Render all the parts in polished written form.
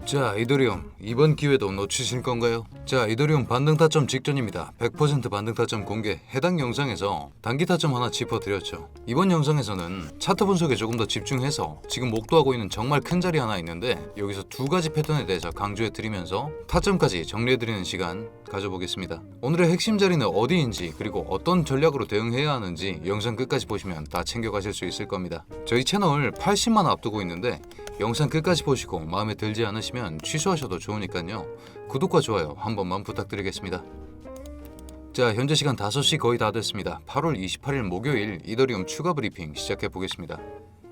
자, 이더리움 이번 기회도 놓치실 건가요? 자, 이더리움 반등 타점 직전입니다. 100% 반등 타점 공개. 해당 영상에서 단기 타점 하나 짚어드렸죠. 이번 영상에서는 차트 분석에 조금 더 집중해서 지금 목도하고 있는 정말 큰 자리 하나 있는데 여기서 두 가지 패턴에 대해서 강조해드리면서 타점까지 정리해드리는 시간 가져보겠습니다. 오늘의 핵심 자리는 어디인지 그리고 어떤 전략으로 대응해야 하는지 영상 끝까지 보시면 다 챙겨가실 수 있을 겁니다. 저희 채널 80만 앞두고 있는데 영상 끝까지 보시고 마음에 들지 않으시면 취소하셔도 좋으니까요. 구독과 좋아요 한 번만 부탁드리겠습니다. 자, 현재 시간 5시 거의 다 됐습니다. 8월 28일 목요일 이더리움 추가 브리핑 시작해 보겠습니다.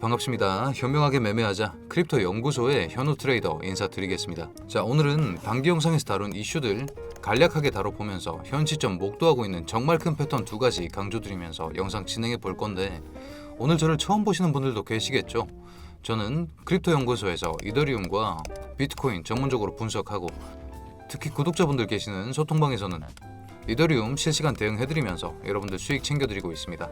반갑습니다. 현명하게 매매하자 크립토 연구소의 현우 트레이더 인사드리겠습니다. 자, 오늘은 단기 영상에서 다룬 이슈들 간략하게 다뤄보면서 현 시점 목도하고 있는 정말 큰 패턴 두 가지 강조드리면서 영상 진행해 볼 건데 오늘 저를 처음 보시는 분들도 계시겠죠? 저는 크립토 연구소에서 이더리움과 비트코인 전문적으로 분석하고 특히 구독자분들 계시는 소통방에서는 이더리움 실시간 대응해드리면서 여러분들 수익 챙겨드리고 있습니다.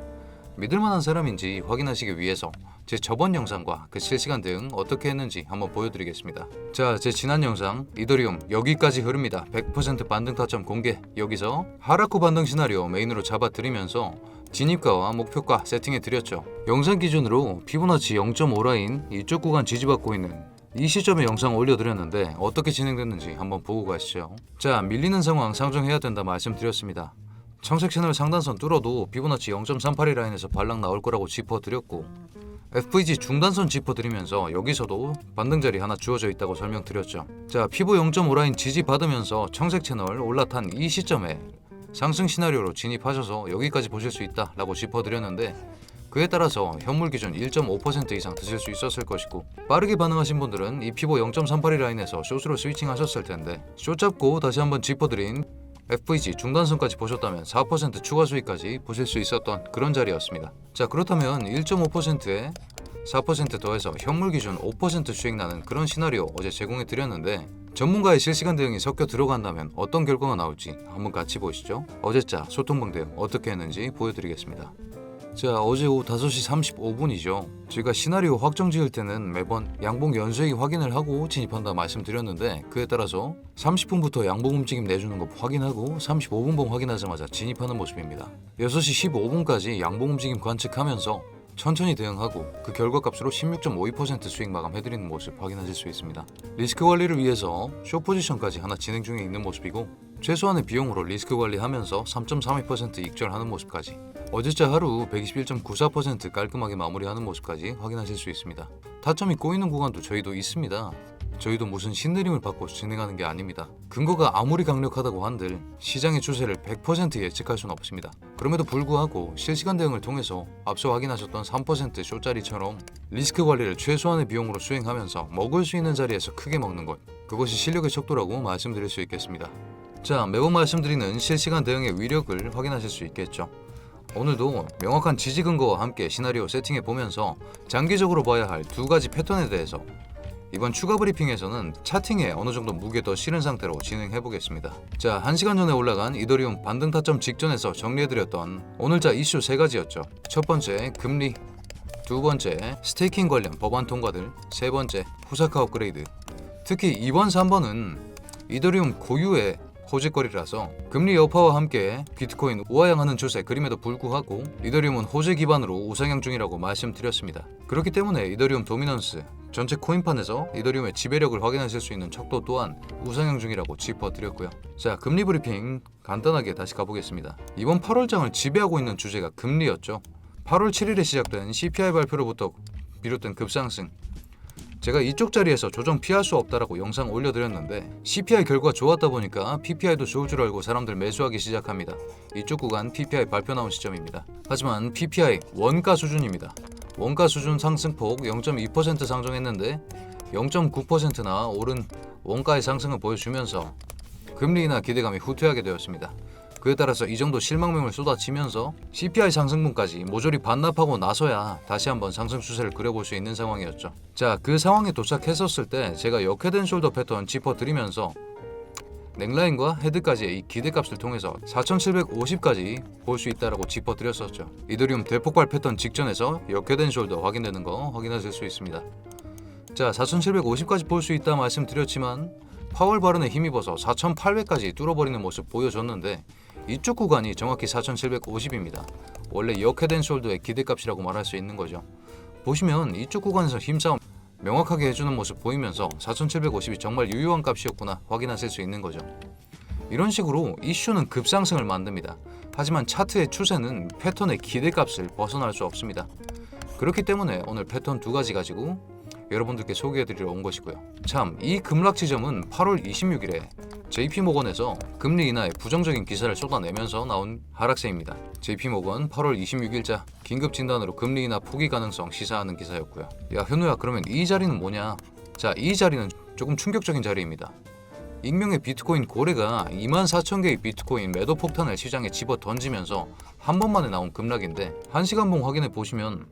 믿을만한 사람인지 확인하시기 위해서 제 저번 영상과 그 실시간 대응 어떻게 했는지 한번 보여드리겠습니다. 자, 제 지난 영상 이더리움 여기까지 흐릅니다. 100% 반등 타점 공개. 여기서 하락후 반등 시나리오 메인으로 잡아드리면서 진입가와 목표가 세팅해드렸죠. 영상 기준으로 피보나치 0.5라인 이쪽 구간 지지받고 있는 이 시점에 영상 올려드렸는데 어떻게 진행됐는지 한번 보고 가시죠. 자, 밀리는 상황 상정해야 된다 말씀드렸습니다. 청색 채널 상단선 뚫어도 피보나치 0.382 라인에서 반락 나올 거라고 짚어드렸고 FVG 중단선 짚어드리면서 여기서도 반등 자리 하나 주어져 있다고 설명드렸죠. 자, 피보 0.5 라인 지지받으면서 청색 채널 올라탄 이 시점에 상승 시나리오로 진입하셔서 여기까지 보실 수 있다 라고 짚어드렸는데 그에 따라서 현물 기준 1.5% 이상 드실 수 있었을 것이고 빠르게 반응하신 분들은 이 피보 0.382 라인에서 숏으로 스위칭 하셨을 텐데 숏 잡고 다시 한번 짚어드린 FVG 중단선까지 보셨다면 4% 추가 수익까지 보실 수 있었던 그런 자리였습니다. 자, 그렇다면 1.5%에 4% 더해서 현물 기준 5% 수익 나는 그런 시나리오 어제 제공해 드렸는데 전문가의 실시간 대응이 섞여 들어간다면 어떤 결과가 나올지 한번 같이 보시죠. 어제자 소통방 대응 어떻게 했는지 보여드리겠습니다. 자, 어제 오후 5시 35분이죠. 제가 시나리오 확정 지을 때는 매번 양봉 연수익 확인을 하고 진입한다 말씀드렸는데 그에 따라서 30분부터 양봉 움직임 내주는 거 확인하고 35분봉 확인하자마자 진입하는 모습입니다. 6시 15분까지 양봉 움직임 관측하면서 천천히 대응하고 그 결과값으로 16.52% 수익 마감해드리는 모습 확인하실 수 있습니다. 리스크 관리를 위해서 숏 포지션까지 하나 진행 중에 있는 모습이고 최소한의 비용으로 리스크 관리하면서 3.32% 익절하는 모습까지 어제자 하루 121.94% 깔끔하게 마무리하는 모습까지 확인하실 수 있습니다. 타점이 꼬이는 구간도 저희도 있습니다. 저희도 무슨 신내림을 받고 진행하는 게 아닙니다. 근거가 아무리 강력하다고 한들 시장의 추세를 100% 예측할 수는 없습니다. 그럼에도 불구하고 실시간 대응을 통해서 앞서 확인하셨던 3% 숏자리처럼 리스크 관리를 최소한의 비용으로 수행하면서 먹을 수 있는 자리에서 크게 먹는 것, 그것이 실력의 척도라고 말씀드릴 수 있겠습니다. 자, 매번 말씀드리는 실시간 대응의 위력을 확인하실 수 있겠죠. 오늘도 명확한 지지 근거와 함께 시나리오 세팅해 보면서 장기적으로 봐야 할 두 가지 패턴에 대해서 이번 추가 브리핑에서는 차팅에 어느 정도 무게 더 실은 상태로 진행해 보겠습니다. 자, 1시간 전에 올라간 이더리움 반등 타점 직전에서 정리해드렸던 오늘자 이슈 세 가지였죠. 첫 번째, 금리. 두 번째, 스테이킹 관련 법안 통과들. 세 번째, 후사카 업그레이드. 특히 2번, 3번은 이더리움 고유의 호재거리라서 금리 여파와 함께 비트코인 우하향하는 추세 그림에도 불구하고 이더리움은 호재 기반으로 우상향 중이라고 말씀드렸습니다. 그렇기 때문에 이더리움 도미넌스 전체 코인판에서 이더리움의 지배력을 확인하실 수 있는 척도 또한 우상향 중이라고 짚어드렸고요. 자, 금리 브리핑 간단하게 다시 가보겠습니다. 이번 8월장을 지배하고 있는 주제가 금리였죠. 8월 7일에 시작된 CPI 발표로부터 비롯된 급상승, 제가 이쪽 자리에서 조정 피할 수 없다라고 영상 올려드렸는데 CPI 결과가 좋았다 보니까 PPI도 좋을 줄 알고 사람들 매수하기 시작합니다. 이쪽 구간 PPI 발표 나온 시점입니다. 하지만 PPI 원가 수준입니다. 원가 수준 상승폭 0.2% 상정했는데 0.9%나 오른 원가의 상승을 보여주면서 금리 인하 기대감이 후퇴하게 되었습니다. 그에 따라서 이 정도 실망명을 쏟아치면서 CPI 상승분까지 모조리 반납하고 나서야 다시 한번 상승 추세를 그려볼 수 있는 상황이었죠. 자, 그 상황에 도착했었을 때 제가 역헤드 숄더 패턴 짚어드리면서 넥라인과 헤드까지의 이 기대값을 통해서 4750까지 볼 수 있다라고 짚어드렸었죠. 이더리움 대폭발 패턴 직전에서 역헤드 숄더 확인되는 거 확인하실 수 있습니다. 자, 4750까지 볼 수 있다 말씀드렸지만 파월 발언에 힘입어서 4800까지 뚫어버리는 모습 보여줬는데 이쪽 구간이 정확히 4750입니다. 원래 역 헤드앤숄더의 기대값이라고 말할 수 있는 거죠. 보시면 이쪽 구간에서 힘싸움 명확하게 해주는 모습 보이면서 4750이 정말 유효한 값이었구나 확인하실 수 있는 거죠. 이런 식으로 이슈는 급상승을 만듭니다. 하지만 차트의 추세는 패턴의 기대값을 벗어날 수 없습니다. 그렇기 때문에 오늘 패턴 두 가지 가지고 여러분들께 소개해드리러 온 것이고요. 참, 이 급락 지점은 8월 26일에 JP모건에서 금리 인하에 부정적인 기사를 쏟아내면서 나온 하락세입니다. JP모건 8월 26일자 긴급 진단으로 금리 인하 포기 가능성 시사하는 기사였고요. 야, 현우야, 그러면 이 자리는 뭐냐? 자, 이 자리는 조금 충격적인 자리입니다. 익명의 비트코인 고래가 24,000개의 비트코인 매도 폭탄을 시장에 집어 던지면서 한 번만에 나온 급락인데 1시간봉 확인해 보시면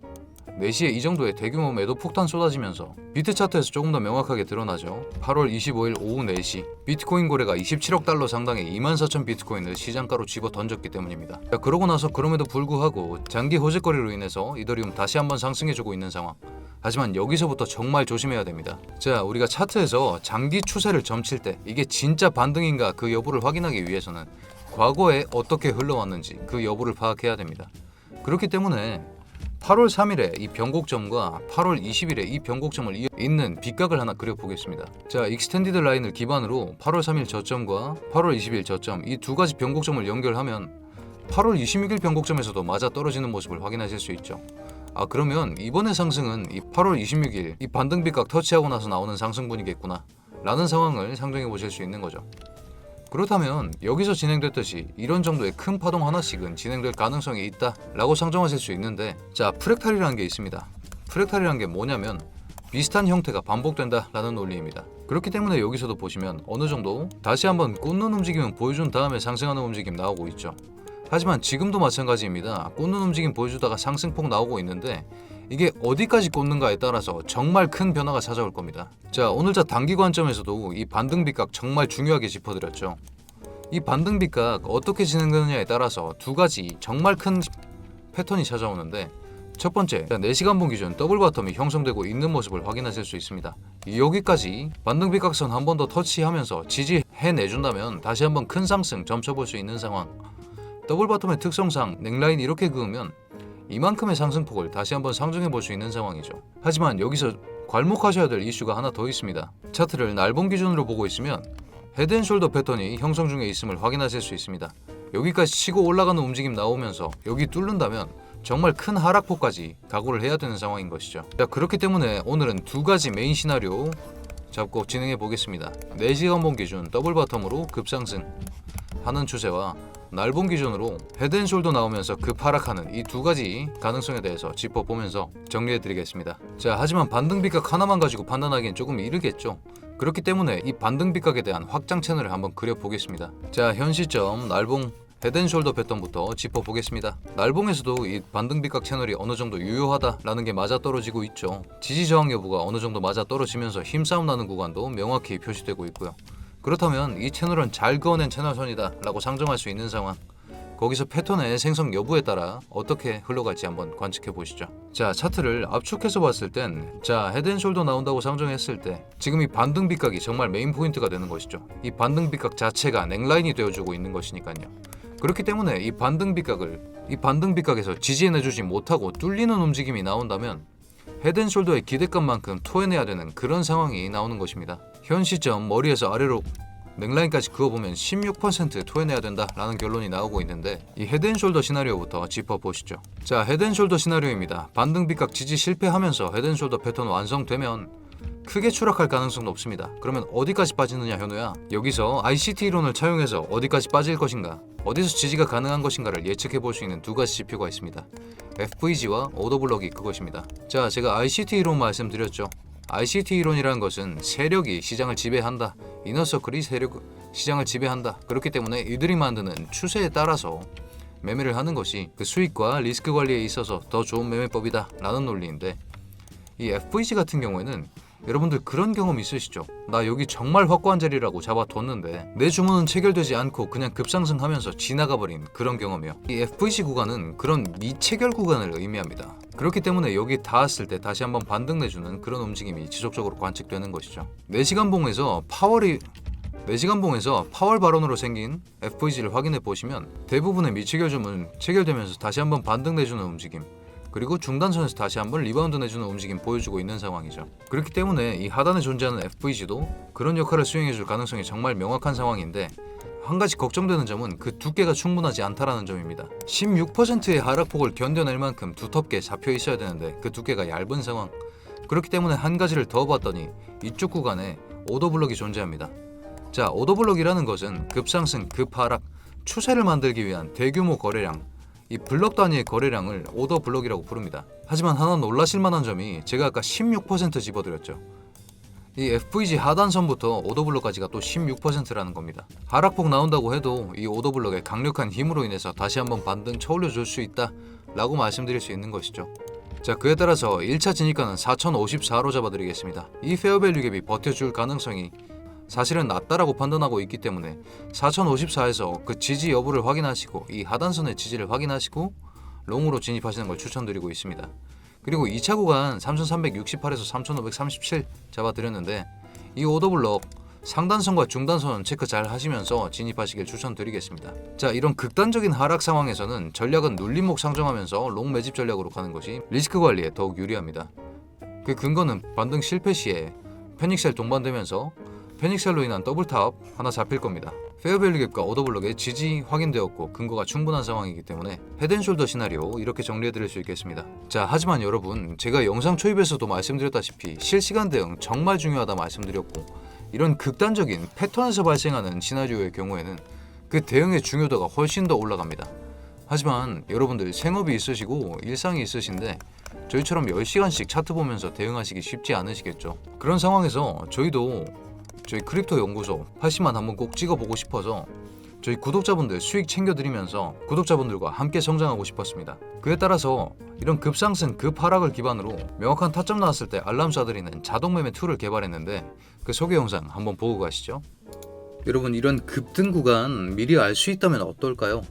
4시에 이 정도의 대규모 매도 폭탄 쏟아지면서 비트 차트에서 조금 더 명확하게 드러나죠. 8월 25일 오후 4시 비트코인 고래가 27억 달러 상당의 24,000 비트코인을 시장가로 집어 던졌기 때문입니다. 자, 그러고 나서 그럼에도 불구하고 장기 호재거리로 인해서 이더리움 다시 한번 상승해주고 있는 상황. 하지만 여기서부터 정말 조심해야 됩니다. 자, 우리가 차트에서 장기 추세를 점칠 때 이게 진짜 반등인가 그 여부를 확인하기 위해서는 과거에 어떻게 흘러왔는지 그 여부를 파악해야 됩니다. 그렇기 때문에 8월 3일에 이 변곡점과 8월 20일에 이 변곡점을 잇는 빗각을 하나 그려보겠습니다. 자, 익스텐디드 라인을 기반으로 8월 3일 저점과 8월 20일 저점 이 두 가지 변곡점을 연결하면 8월 26일 변곡점에서도 맞아 떨어지는 모습을 확인하실 수 있죠. 아, 그러면 이번의 상승은 이 8월 26일 이 반등 빗각 터치하고 나서 나오는 상승분이겠구나 라는 상황을 상정해 보실 수 있는 거죠. 그렇다면 여기서 진행됐듯이 이런 정도의 큰 파동 하나씩은 진행될 가능성이 있다 라고 상정하실 수 있는데, 자, 프랙탈이라는 게 있습니다. 프랙탈이라는 게 뭐냐면 비슷한 형태가 반복된다 라는 논리입니다. 그렇기 때문에 여기서도 보시면 어느 정도 다시 한번 꽂는 움직임은 보여준 다음에 상승하는 움직임 나오고 있죠. 하지만 지금도 마찬가지입니다. 꽂는 움직임 보여주다가 상승폭 나오고 있는데 이게 어디까지 꽂는가에 따라서 정말 큰 변화가 찾아올 겁니다. 자, 오늘자 단기 관점에서도 이 반등 빗각 정말 중요하게 짚어드렸죠. 이 반등 빗각 어떻게 진행되느냐에 따라서 두 가지 정말 큰 패턴이 찾아오는데, 첫 번째, 4시간봉 기준 더블 바텀이 형성되고 있는 모습을 확인하실 수 있습니다. 여기까지 반등 빗각선 한 번 더 터치하면서 지지해내준다면 다시 한번 큰 상승 점쳐볼 수 있는 상황. 더블 바텀의 특성상 넥라인 이렇게 그으면 이만큼의 상승폭을 다시 한번 상정해 볼 수 있는 상황이죠. 하지만 여기서 괄목하셔야 될 이슈가 하나 더 있습니다. 차트를 날봉 기준으로 보고 있으면 헤드앤숄더 패턴이 형성 중에 있음을 확인하실 수 있습니다. 여기까지 치고 올라가는 움직임 나오면서 여기 뚫는다면 정말 큰 하락폭까지 각오를 해야 되는 상황인 것이죠. 자, 그렇기 때문에 오늘은 두 가지 메인 시나리오 잡고 진행해 보겠습니다. 4시간봉 기준 더블 바텀으로 급상승 하는 추세와 날봉 기준으로 헤드앤숄더 나오면서 급하락하는 이 두 가지 가능성에 대해서 짚어보면서 정리해드리겠습니다. 자, 하지만 반등 빗각 하나만 가지고 판단하기엔 조금 이르겠죠. 그렇기 때문에 이 반등 빗각에 대한 확장 채널을 한번 그려보겠습니다. 자, 현 시점 날봉 헤드앤숄더 패턴부터 짚어보겠습니다. 날봉에서도 이 반등 빗각 채널이 어느 정도 유효하다라는 게 맞아떨어지고 있죠. 지지 저항 여부가 어느 정도 맞아떨어지면서 힘싸움 나는 구간도 명확히 표시되고 있고요. 그렇다면 이 채널은 잘 그어낸 채널선이다 라고 상정할 수 있는 상황. 거기서 패턴의 생성 여부에 따라 어떻게 흘러갈지 한번 관측해 보시죠. 자, 차트를 압축해서 봤을 땐, 자, 헤드앤숄더 나온다고 상정했을 때 지금 이 반등 빗각이 정말 메인 포인트가 되는 것이죠. 이 반등 빗각 자체가 넥라인이 되어주고 있는 것이니까요. 그렇기 때문에 이 반등 빗각에서 지지해내주지 못하고 뚫리는 움직임이 나온다면 헤드앤숄더의 기대값만큼 토해내야 되는 그런 상황이 나오는 것입니다. 현 시점 머리에서 아래로 넥라인까지 그어보면 16% 토해내야 된다라는 결론이 나오고 있는데, 이 헤드앤숄더 시나리오부터 짚어보시죠. 자, 헤드앤숄더 시나리오입니다. 반등 빗각 지지 실패하면서 헤드앤숄더 패턴 완성되면 크게 추락할 가능성 높습니다. 그러면 어디까지 빠지느냐, 현우야? 여기서 ICT 이론을 차용해서 어디까지 빠질 것인가, 어디서 지지가 가능한 것인가를 예측해 볼 수 있는 두 가지 지표가 있습니다. FVG와 오더블럭이 그것입니다. 자, 제가 ICT 이론 말씀드렸죠. ICT 이론이라는 것은 세력이 시장을 지배한다. 이너서클이 시장을 지배한다. 그렇기 때문에 이들이 만드는 추세에 따라서 매매를 하는 것이 그 수익과 리스크 관리에 있어서 더 좋은 매매법이다 라는 논리인데, 이 FVG 같은 경우에는 여러분들 그런 경험 있으시죠? 나 여기 정말 확고한 자리라고 잡아뒀는데 내 주문은 체결되지 않고 그냥 급상승하면서 지나가버린 그런 경험이요. 이 FVC 구간은 그런 미체결 구간을 의미합니다. 그렇기 때문에 여기 닿았을 때 다시 한번 반등 내주는 그런 움직임이 지속적으로 관측되는 것이죠. 4시간 봉에서 파월 발언으로 생긴 FVC를 확인해 보시면 대부분의 미체결 주문 체결되면서 다시 한번 반등 내주는 움직임, 그리고 중단선에서 다시 한번 리바운드 내주는 움직임 보여주고 있는 상황이죠. 그렇기 때문에 이 하단에 존재하는 FVC도 그런 역할을 수행해줄 가능성이 정말 명확한 상황인데, 한 가지 걱정되는 점은 그 두께가 충분하지 않다라는 점입니다. 16%의 하락폭을 견뎌낼 만큼 두텁게 잡혀 있어야 되는데 그 두께가 얇은 상황. 그렇기 때문에 한 가지를 더 봤더니 이쪽 구간에 오더블럭이 존재합니다. 자, 오더블럭이라는 것은 급상승, 급하락, 추세를 만들기 위한 대규모 거래량, 이 블럭 단위의 거래량을 오더 블럭이라고 부릅니다. 하지만 하나 놀라실 만한 점이 제가 아까 16% 집어드렸죠. 이 FVG 하단선부터 오더 블럭까지가 또 16%라는 겁니다. 하락폭 나온다고 해도 이 오더 블럭의 강력한 힘으로 인해서 다시 한번 반등 쳐올려줄 수 있다 라고 말씀드릴 수 있는 것이죠. 자, 그에 따라서 1차 진입가는 4054로 잡아드리겠습니다. 이 페어밸류 갭이 버텨줄 가능성이 사실은 낮다라고 판단하고 있기 때문에 4054에서 그 지지 여부를 확인하시고 이 하단선의 지지를 확인하시고 롱으로 진입하시는 걸 추천드리고 있습니다. 그리고 2차 구간 3368에서 3537 잡아드렸는데 이 오더블럭 상단선과 중단선 체크 잘 하시면서 진입하시길 추천드리겠습니다. 자, 이런 극단적인 하락 상황에서는 전략은 눌림목 상정하면서 롱 매집 전략으로 가는 것이 리스크 관리에 더욱 유리합니다. 그 근거는 반등 실패 시에 패닉셀 동반되면서 패닉셀로 인한 더블탑 하나 잡힐 겁니다. 페어밸류 갭과 오더블럭의 지지 확인되었고 근거가 충분한 상황이기 때문에 헤드앤숄더 시나리오 이렇게 정리해드릴 수 있겠습니다. 자, 하지만 여러분, 제가 영상 초입에서도 말씀드렸다시피 실시간 대응 정말 중요하다 말씀드렸고, 이런 극단적인 패턴에서 발생하는 시나리오의 경우에는 그 대응의 중요도가 훨씬 더 올라갑니다. 하지만 여러분들 생업이 있으시고 일상이 있으신데 저희처럼 10시간씩 차트 보면서 대응하시기 쉽지 않으시겠죠. 그런 상황에서 저희 크립토 연구소 80만 한번 꼭 찍어보고 싶어서 저희 구독자분들 수익 챙겨드리면서 구독자분들과 함께 성장하고 싶었습니다. 그에 따라서 이런 급상승, 급하락을 기반으로 명확한 타점 나왔을 때 알람 쏴드리는 자동매매 툴을 개발했는데 그 소개 영상 한번 보고 가시죠. 여러분, 이런 급등 구간 미리 알 수 있다면 어떨까요?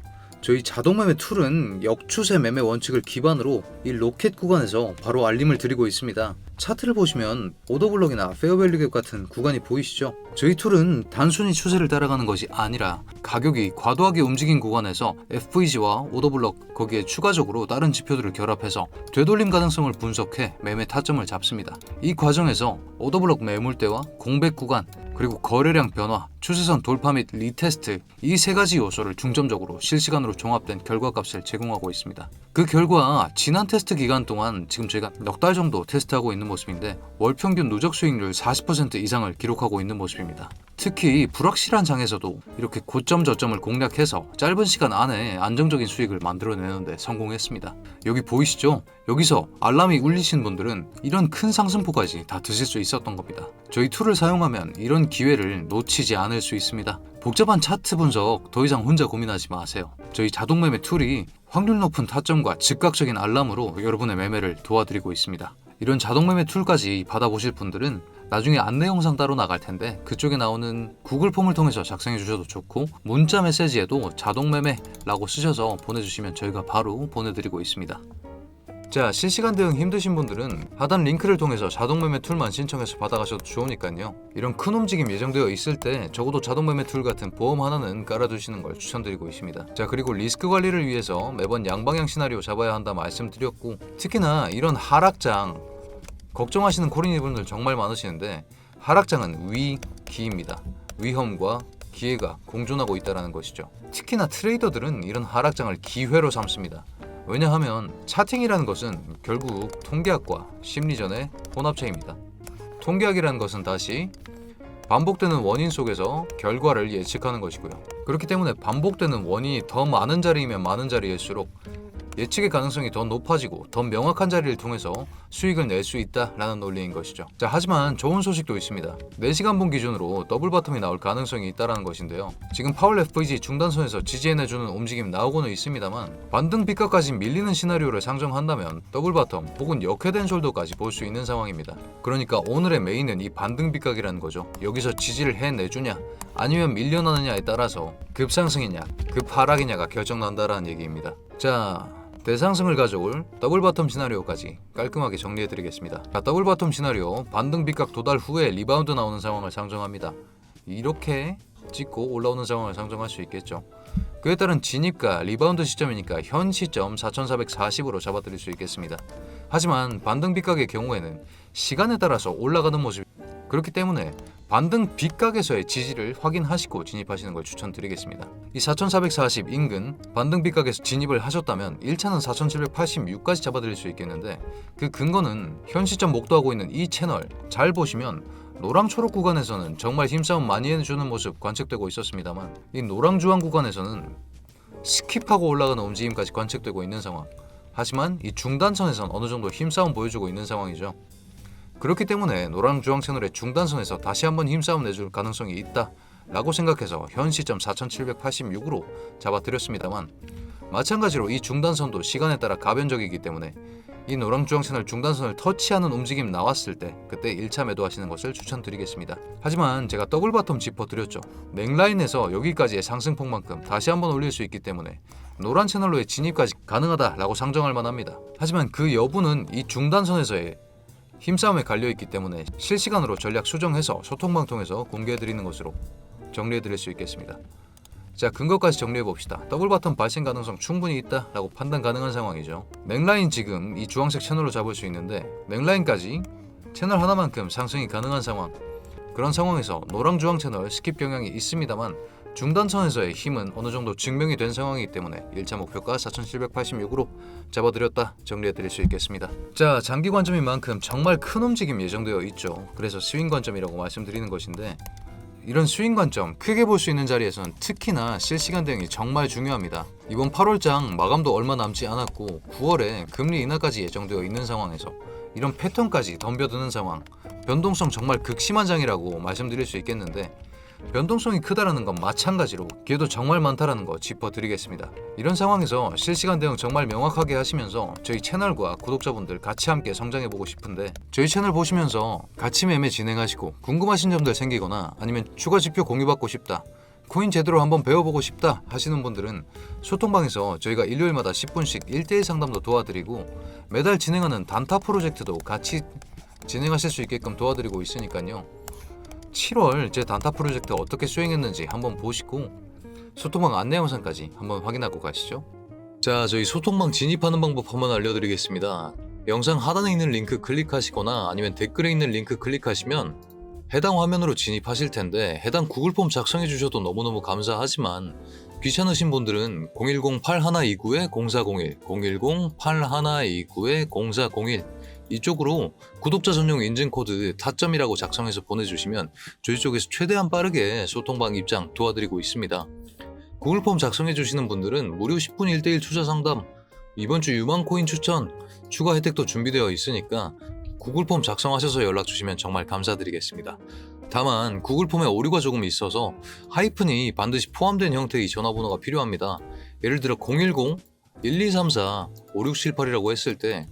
저희 자동매매 툴은 역추세 매매 원칙을 기반으로 이 로켓 구간에서 바로 알림을 드리고 있습니다. 차트를 보시면 오더블럭이나 페어밸류 갭 같은 구간이 보이시죠? 저희 툴은 단순히 추세를 따라가는 것이 아니라 가격이 과도하게 움직인 구간에서 FVG와 오더블럭 거기에 추가적으로 다른 지표들을 결합해서 되돌림 가능성을 분석해 매매 타점을 잡습니다. 이 과정에서 오더블럭 매물대와 공백 구간, 그리고 거래량 변화, 추세선 돌파 및 리테스트, 이 3가지 요소를 중점적으로 실시간으로 종합된 결과값을 제공하고 있습니다. 그 결과 지난 테스트 기간 동안 지금 저희가 넉 달 정도 테스트하고 있는 모습인데 월 평균 누적 수익률 40% 이상을 기록하고 있는 모습입니다. 특히 불확실한 장에서도 이렇게 고점 저점을 공략해서 짧은 시간 안에 안정적인 수익을 만들어내는데 성공했습니다. 여기 보이시죠? 여기서 알람이 울리신 분들은 이런 큰 상승폭까지 다 드실 수 있었던 겁니다. 저희 툴을 사용하면 이런 기회를 놓치지 않을 수 있습니다. 복잡한 차트 분석 더 이상 혼자 고민하지 마세요. 저희 자동매매 툴이 확률 높은 타점과 즉각적인 알람으로 여러분의 매매를 도와드리고 있습니다. 이런 자동매매 툴까지 받아보실 분들은 나중에 안내 영상 따로 나갈 텐데 그쪽에 나오는 구글 폼을 통해서 작성해 주셔도 좋고, 문자 메시지에도 자동매매라고 쓰셔서 보내주시면 저희가 바로 보내드리고 있습니다. 자, 실시간 대응 힘드신 분들은 하단 링크를 통해서 자동매매 툴만 신청해서 받아가셔도 좋으니까요. 이런 큰 움직임 예정되어 있을 때 적어도 자동매매 툴 같은 보험 하나는 깔아두시는 걸 추천드리고 있습니다. 자, 그리고 리스크 관리를 위해서 매번 양방향 시나리오 잡아야 한다 말씀드렸고, 특히나 이런 하락장 걱정하시는 코린이분들 정말 많으시는데 하락장은 위기입니다. 위험과 기회가 공존하고 있다는 것이죠. 특히나 트레이더들은 이런 하락장을 기회로 삼습니다. 왜냐하면 차팅이라는 것은 결국 통계학과 심리전의 혼합체입니다. 통계학이라는 것은 다시 반복되는 원인 속에서 결과를 예측하는 것이고요. 그렇기 때문에 반복되는 원인이 더 많은 자리이면 많은 자리일수록 예측의 가능성이 더 높아지고 더 명확한 자리를 통해서 수익을 낼 수 있다라는 논리인 것이죠. 자, 하지만 좋은 소식도 있습니다. 4시간분 기준으로 더블 바텀이 나올 가능성이 있다는 것인데요. 지금 파월 FVG 중단선에서 지지해내주는 움직임 나오고는 있습니다만 반등 비가까지 밀리는 시나리오를 상정한다면 더블 바텀 혹은 역회된 숄더까지 볼 수 있는 상황입니다. 그러니까 오늘의 메인은 이 반등 비각이라는 거죠. 여기서 지지를 해내주냐 아니면 밀려나느냐에 따라서 급상승이냐 급하락이냐가 결정난다라는 얘기입니다. 자, 대상승을 가져올 더블 바텀 시나리오까지 깔끔하게 정리해드리겠습니다. 자, 더블 바텀 시나리오 반등 비각 도달 후에 리바운드 나오는 상황을 상정합니다. 이렇게 찍고 올라오는 상황을 상정할 수 있겠죠. 그에 따른 진입과 리바운드 시점이니까 현 시점 4440으로 잡아드릴 수 있겠습니다. 하지만 반등 빗각의 경우에는 시간에 따라서 올라가는 모습, 그렇기 때문에 반등 빗각에서의 지지를 확인하시고 진입하시는 걸 추천드리겠습니다. 이 4440 인근 반등 빗각에서 진입을 하셨다면 1차는 4786까지 잡아드릴 수 있겠는데, 그 근거는 현 시점 목도하고 있는 이 채널 잘 보시면 노랑초록 구간에서는 정말 힘싸움 많이 해주는 모습 관측되고 있었습니다만, 이 노랑주황 구간에서는 스킵하고 올라가는 움직임까지 관측되고 있는 상황. 하지만 이 중단선에선 어느 정도 힘싸움 보여주고 있는 상황이죠. 그렇기 때문에 노랑주황 채널의 중단선에서 다시 한번 힘싸움 내줄 가능성이 있다 라고 생각해서 현 시점 4786으로 잡아드렸습니다만, 마찬가지로 이 중단선도 시간에 따라 가변적이기 때문에 이 노랑주황 채널 중단선을 터치하는 움직임 나왔을 때 그때 1차 매도하시는 것을 추천드리겠습니다. 하지만 제가 더블 바텀 짚어드렸죠. 넥라인에서 여기까지의 상승폭만큼 다시 한번 올릴 수 있기 때문에 노란 채널로의 진입까지 가능하다라고 상정할 만합니다. 하지만 그 여부는 이 중단선에서의 힘싸움에 갈려있기 때문에 실시간으로 전략 수정해서 소통방 통해서 공개해드리는 것으로 정리해드릴 수 있겠습니다. 자, 근거까지 정리해봅시다. 더블 바텀 발생 가능성 충분히 있다라고 판단 가능한 상황이죠. 넥라인 지금 이 주황색 채널로 잡을 수 있는데, 넥라인까지 채널 하나만큼 상승이 가능한 상황, 그런 상황에서 노랑주황 채널 스킵 경향이 있습니다만 중단선에서의 힘은 어느 정도 증명이 된 상황이기 때문에 1차 목표가 4786으로 잡아드렸다 정리해드릴 수 있겠습니다. 자, 장기 관점인 만큼 정말 큰 움직임 예정되어 있죠. 그래서 스윙 관점이라고 말씀드리는 것인데, 이런 스윙 관점 크게 볼 수 있는 자리에서는 특히나 실시간 대응이 정말 중요합니다. 이번 8월장 마감도 얼마 남지 않았고 9월에 금리 인하까지 예정되어 있는 상황에서 이런 패턴까지 덤벼드는 상황, 변동성 정말 극심한 장이라고 말씀드릴 수 있겠는데, 변동성이 크다라는 건 마찬가지로 기회도 정말 많다라는 거 짚어드리겠습니다. 이런 상황에서 실시간 대응 정말 명확하게 하시면서 저희 채널과 구독자분들 같이 함께 성장해보고 싶은데, 저희 채널 보시면서 같이 매매 진행하시고 궁금하신 점들 생기거나 아니면 추가 지표 공유받고 싶다, 코인 제대로 한번 배워보고 싶다 하시는 분들은 소통방에서 저희가 일요일마다 10분씩 1대1 상담도 도와드리고 매달 진행하는 단타 프로젝트도 같이 진행하실 수 있게끔 도와드리고 있으니까요. 7월 제 단타 프로젝트 어떻게 수행했는지 한번 보시고 소통방 안내 영상까지 한번 확인하고 가시죠. 자, 저희 소통방 진입하는 방법 한번 알려드리겠습니다. 영상 하단에 있는 링크 클릭하시거나 아니면 댓글에 있는 링크 클릭하시면 해당 화면으로 진입하실 텐데, 해당 구글 폼 작성해 주셔도 너무너무 감사하지만 귀찮으신 분들은 010-8129-0401, 010-8129-0401 이쪽으로 구독자 전용 인증 코드 타점이라고 작성해서 보내주시면 저희 쪽에서 최대한 빠르게 소통방 입장 도와드리고 있습니다. 구글 폼 작성해 주시는 분들은 무료 10분 1대1 투자 상담, 이번 주 유망 코인 추천, 추가 혜택도 준비되어 있으니까 구글 폼 작성하셔서 연락 주시면 정말 감사드리겠습니다. 다만 구글 폼에 오류가 조금 있어서 하이픈이 반드시 포함된 형태의 전화번호가 필요합니다. 예를 들어 010-1234-5678이라고 했을 때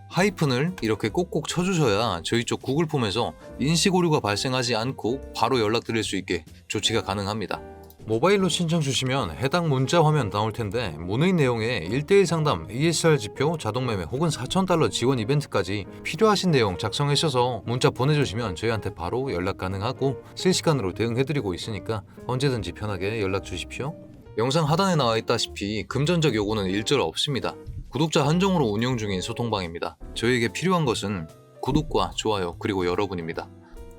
하이픈을 이렇게 꼭꼭 쳐주셔야 저희 쪽 구글 폼에서 인식 오류가 발생하지 않고 바로 연락드릴 수 있게 조치가 가능합니다. 모바일로 신청 주시면 해당 문자 화면 나올 텐데, 문의 내용에 1대1 상담, ESR 지표, 자동매매 혹은 $4,000 지원 이벤트까지 필요하신 내용 작성해 주셔서 문자 보내주시면 저희한테 바로 연락 가능하고 실시간으로 대응해드리고 있으니까 언제든지 편하게 연락 주십시오. 영상 하단에 나와 있다시피 금전적 요구는 일절 없습니다. 구독자 한정으로 운영 중인 소통방입니다. 저희에게 필요한 것은 구독과 좋아요 그리고 여러분입니다.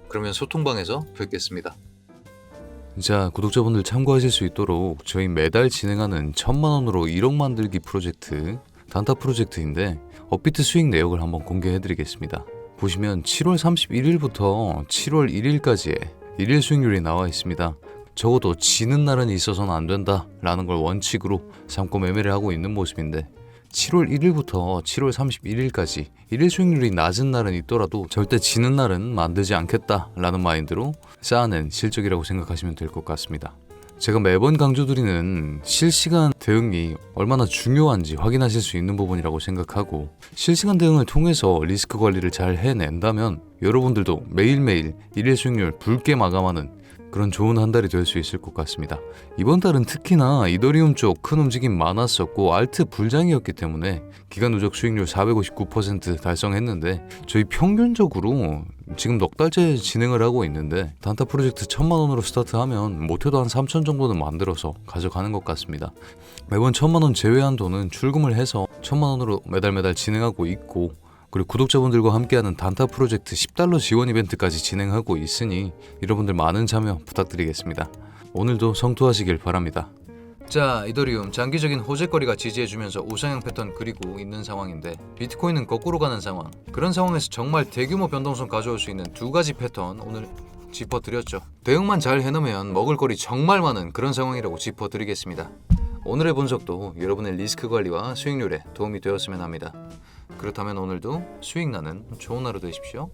그러면 소통방에서 뵙겠습니다. 자, 구독자분들 참고하실 수 있도록 저희 매달 진행하는 1000만원으로 1억 만들기 프로젝트, 단타 프로젝트인데 업비트 수익 내역을 한번 공개해드리겠습니다. 보시면 7월 31일부터 7월 1일까지의 일일 수익률이 나와 있습니다. 적어도 지는 날은 있어서는 안 된다 라는 걸 원칙으로 삼고 매매를 하고 있는 모습인데, 7월 1일부터 7월 31일까지 일일 수익률이 낮은 날은 있더라도 절대 지는 날은 만들지 않겠다라는 마인드로 쌓아낸 실적이라고 생각하시면 될 것 같습니다. 제가 매번 강조드리는 실시간 대응이 얼마나 중요한지 확인하실 수 있는 부분이라고 생각하고, 실시간 대응을 통해서 리스크 관리를 잘 해낸다면 여러분들도 매일매일 일일 수익률 붉게 마감하는 그런 좋은 한 달이 될 수 있을 것 같습니다. 이번 달은 특히나 이더리움 쪽 큰 움직임 많았었고 알트 불장이었기 때문에 기간 누적 수익률 459% 달성했는데, 저희 평균적으로 지금 넉 달째 진행을 하고 있는데 단타 프로젝트 1000만 원으로 스타트하면 못해도 한 3000 정도는 만들어서 가져가는 것 같습니다. 매번 1000만 원 제외한 돈은 출금을 해서 1000만 원으로 매달 진행하고 있고, 그리고 구독자분들과 함께하는 단타 프로젝트 $10 지원 이벤트까지 진행하고 있으니 여러분들 많은 참여 부탁드리겠습니다. 오늘도 성투하시길 바랍니다. 자, 이더리움 장기적인 호재거리가 지지해주면서 우상향 패턴 그리고 있는 상황인데, 비트코인은 거꾸로 가는 상황. 그런 상황에서 정말 대규모 변동성 가져올 수 있는 두 가지 패턴 오늘 짚어드렸죠. 대응만 잘 해놓으면 먹을거리 정말 많은 그런 상황이라고 짚어드리겠습니다. 오늘의 분석도 여러분의 리스크 관리와 수익률에 도움이 되었으면 합니다. 그렇다면 오늘도 수익 나는 좋은 하루 되십시오.